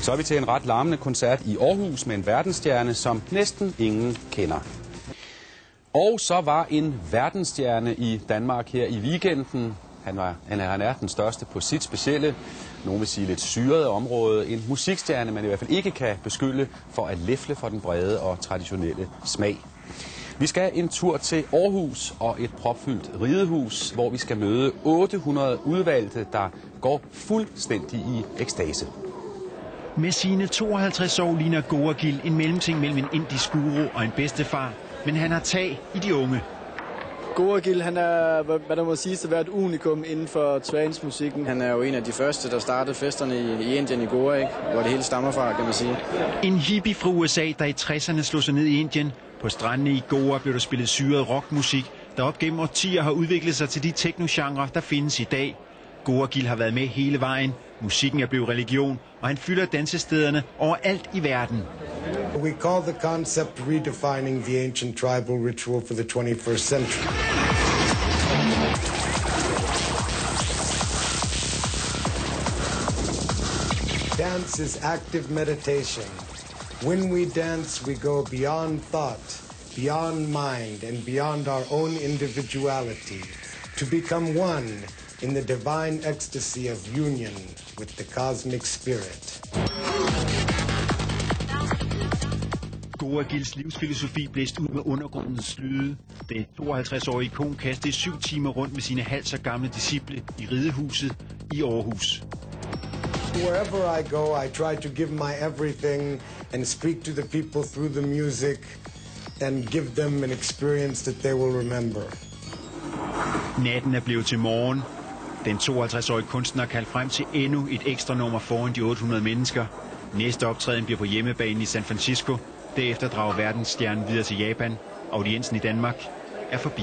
Så er vi til en ret larmende koncert i Aarhus med en verdensstjerne, som næsten ingen kender. Og så var en verdensstjerne i Danmark her i weekenden. Han er den største på sit specielle, nogen vil sige lidt syrede område. En musikstjerne, man i hvert fald ikke kan beskylde for at lefle for den brede og traditionelle smag. Vi skal en tur til Aarhus og et propfyldt ridehus, hvor vi skal møde 800 udvalgte, der går fuldstændig i ekstase. Med sine 52 år ligner Goagil en mellemting mellem en indisk guru og en bedstefar, men han har tag i de unge. Goagil, han er, hvad der må siges at være et unikum inden for trance-musikken. Han er jo en af de første, der startede festerne i Indien i Goa, ikke? Hvor det hele stammer fra, kan man sige. En hippie fra USA, der i 60'erne slog sig ned i Indien. På strandene i Goa blev der spillet syret rockmusik, der op gennem årtier har udviklet sig til de techno-genre, der findes i dag. Goagil har været med hele vejen. Musikken er blevet religion, og han fylder dansestederne overalt i verden. We call the concept redefining the ancient tribal ritual for the 21st century. Dance is active meditation. When we dance, we go beyond thought, beyond mind, and beyond our own individuality, to become one in the divine ecstasy of union with the cosmic spirit. Goagils livsfilosofi blæst ud med undergrundens lyde. Det 52-årige ikon kastede 7 timer rundt med sine halvt så gamle disciple i ridehuset i Aarhus. Wherever I go, I try to give my everything and speak to the people through the music and give them an experience that they will remember. Natten er blevet til morgen. Den 52-årige kunstner kaldt frem til endnu et ekstra nummer foran de 800 mennesker. Næste optræden bliver på hjemmebane i San Francisco. Derefter drager verdensstjernen videre til Japan. Audiensen i Danmark er forbi.